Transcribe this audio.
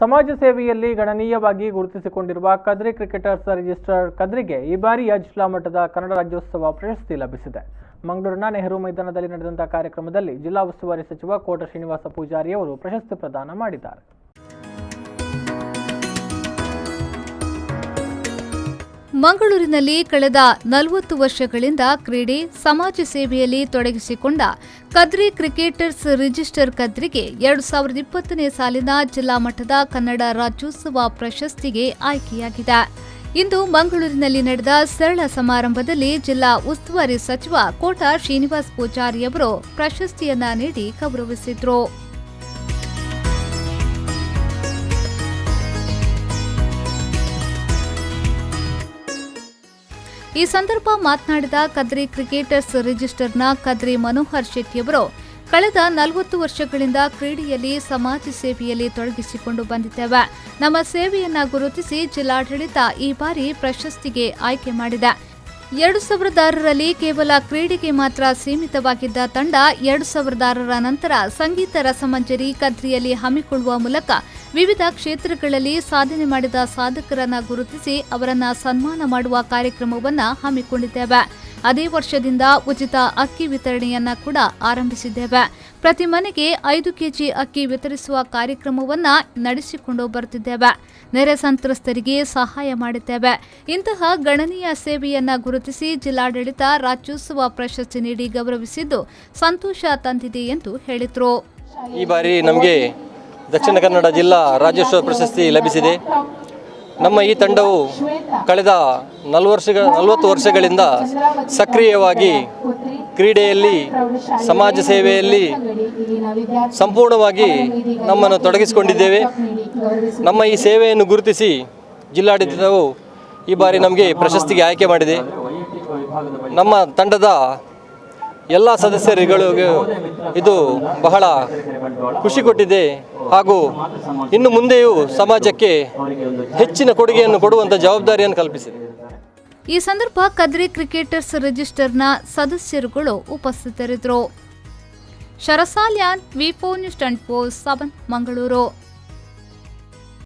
ಸಮಾಜ ಸೇವೆಯಲ್ಲಿ ಗಣನೀಯವಾಗಿ ಗುರುತಿಸಿಕೊಂಡಿರುವ ಕದ್ರಿ ಕ್ರಿಕೆಟರ್ಸ್ ರಿಜಿಸ್ಟರ್ ಕದ್ರಿಗೆ ಈ ಬಾರಿಯ ಜಿಲ್ಲಾ ಮಟ್ಟದ ಕನ್ನಡ ರಾಜ್ಯೋತ್ಸವ ಪ್ರಶಸ್ತಿ ಲಭಿಸಿದೆ. ಮಂಗಳೂರಿನ ನೆಹರು ಮೈದಾನದಲ್ಲಿ ನಡೆದಂತಹ ಕಾರ್ಯಕ್ರಮದಲ್ಲಿ ಜಿಲ್ಲಾ ಉಸ್ತುವಾರಿ ಸಚಿವ ಕೋಟ ಶ್ರೀನಿವಾಸ ಪೂಜಾರಿ ಅವರು ಪ್ರಶಸ್ತಿ ಪ್ರದಾನ ಮಾಡಿದ್ದಾರೆ. ಮಂಗಳೂರಿನಲ್ಲಿ ಕಳೆದ 40 ವರ್ಷಗಳಿಂದ ಕ್ರೀಡೆ ಸಮಾಜ ಸೇವೆಯಲ್ಲಿ ತೊಡಗಿಸಿಕೊಂಡ ಕದ್ರಿ ಕ್ರಿಕೆಟರ್ಸ್ ರಿಜಿಸ್ಟರ್ ಕದ್ರಿಗೆ 2020ನೇ ಸಾಲಿನ ಜಿಲ್ಲಾ ಮಟ್ಟದ ಕನ್ನಡ ರಾಜ್ಯೋತ್ಸವ ಪ್ರಶಸ್ತಿಗೆ ಆಯ್ಕೆಯಾಗಿದೆ. ಇಂದು ಮಂಗಳೂರಿನಲ್ಲಿ ನಡೆದ ಸರಳ ಸಮಾರಂಭದಲ್ಲಿ ಜಿಲ್ಲಾ ಉಸ್ತುವಾರಿ ಸಚಿವ ಕೋಟ ಶ್ರೀನಿವಾಸ ಪೂಜಾರಿ ಅವರು ಪ್ರಶಸ್ತಿಯನ್ನ ನೀಡಿ ಗೌರವಿಸಿದರು. ಈ ಸಂದರ್ಭ ಮಾತನಾಡಿದ ಕದ್ರಿ ಕ್ರಿಕೆಟರ್ಸ್ ರಿಜಿಸ್ಟರ್ನ ಕದ್ರಿ ಮನೋಹರ್ ಶೆಟ್ಟಿಯವರು ಕಳೆದ 40 ವರ್ಷಗಳಿಂದ ಕ್ರೀಡೆಯಲ್ಲಿ ಸಮಾಜ ಸೇವೆಯಲ್ಲಿ ತೊಡಗಿಸಿಕೊಂಡು ಬಂದಿದ್ದೇವೆ. ನಮ್ಮ ಸೇವೆಯನ್ನ ಗುರುತಿಸಿ ಜಿಲ್ಲಾಡಳಿತ ಈ ಬಾರಿ ಪ್ರಶಸ್ತಿಗೆ ಆಯ್ಕೆ ಮಾಡಿದೆ. 2006ರಲ್ಲಿ ಕೇವಲ ಕ್ರೀಡೆಗೆ ಮಾತ್ರ ಸೀಮಿತವಾಗಿದ್ದ ತಂಡ 2006ರ ನಂತರ ಸಂಗೀತ ರಸಮಂಜರಿ ಕದ್ರಿಯಲ್ಲಿ ಹಮ್ಮಿಕೊಳ್ಳುವ ಮೂಲಕ ವಿವಿಧ ಕ್ಷೇತ್ರಗಳಲ್ಲಿ ಸಾಧನೆ ಮಾಡಿದ ಸಾಧಕರನ್ನ ಗುರುತಿಸಿ ಅವರನ್ನ ಸನ್ಮಾನ ಮಾಡುವ ಕಾರ್ಯಕ್ರಮವನ್ನ ಹಮ್ಮಿಕೊಂಡಿದ್ದೇವೆ. ಅದೇ ವರ್ಷದಿಂದ ಉಚಿತ ಅಕ್ಕಿ ವಿತರಣೆಯನ್ನ ಕೂಡ ಆರಂಭಿಸಿದ್ದೇವೆ. ಪ್ರತಿ ಮನೆಗೆ 5 ಕೆಜಿ ಅಕ್ಕಿ ವಿತರಿಸುವ ಕಾರ್ಯಕ್ರಮವನ್ನ ನಡೆಸಿಕೊಂಡು ಬರುತ್ತಿದ್ದೇವೆ. ನೆರೆ ಸಂತ್ರಸ್ತರಿಗೆ ಸಹಾಯ ಮಾಡಿದ್ದೇವೆ. ಇಂತಹ ಗಣನೀಯ ಸೇವೆಯನ್ನ ಗುರುತಿಸಿ ಜಿಲ್ಲಾಡಳಿತ ರಾಜ್ಯೋತ್ಸವ ಪ್ರಶಸ್ತಿ ನೀಡಿ ಗೌರವಿಸಿದ್ದು ಸಂತೋಷ ತಂದಿದೆ ಎಂದು ಹೇಳಿದರು. ಈ ಬಾರಿ ನಮಗೆ ದಕ್ಷಿಣ ಕನ್ನಡ ಜಿಲ್ಲಾ ರಾಜ್ಯೋತ್ಸವ ಪ್ರಶಸ್ತಿ ಲಭಿಸಿದೆ. ನಮ್ಮ ಈ ತಂಡವು ಕಳೆದ 40 ವರ್ಷಗಳಿಂದ ಸಕ್ರಿಯವಾಗಿ ಕ್ರೀಡೆಯಲ್ಲಿ ಸಮಾಜ ಸೇವೆಯಲ್ಲಿ ಸಂಪೂರ್ಣವಾಗಿ ನಮ್ಮನ್ನು ತೊಡಗಿಸಿಕೊಂಡಿದ್ದೇವೆ. ನಮ್ಮ ಈ ಸೇವೆಯನ್ನು ಗುರುತಿಸಿ ಜಿಲ್ಲಾಡಳಿತವು ಈ ಬಾರಿ ನಮಗೆ ಪ್ರಶಸ್ತಿಗೆ ಆಯ್ಕೆ ಮಾಡಿದೆ. ನಮ್ಮ ತಂಡದ ಎಲ್ಲ ಸದಸ್ಯರುಗಳಿಗೂ ಇದು ಬಹಳ ಖುಷಿ ಕೊಟ್ಟಿದೆ ಹಾಗೂ ಇನ್ನು ಮುಂದೆಯೂ ಸಮಾಜಕ್ಕೆ ಹೆಚ್ಚಿನ ಕೊಡುಗೆಯನ್ನು ಕೊಡುವಂಥ ಜವಾಬ್ದಾರಿಯನ್ನು ಕಲ್ಪಿಸಿದೆ. ಈ ಸಂದರ್ಭ ಕದ್ರಿ ಕ್ರಿಕೆಟರ್ಸ್ ರಿಜಿಸ್ಟರ್ನ ಸದಸ್ಯರುಗಳು ಉಪಸ್ಥಿತರಿದ್ದರು. ಶರಸಾಲ್ಯಾನ್, ವಿ4 ನ್ಯೂಸ್ 24/7 ಮಂಗಳೂರು.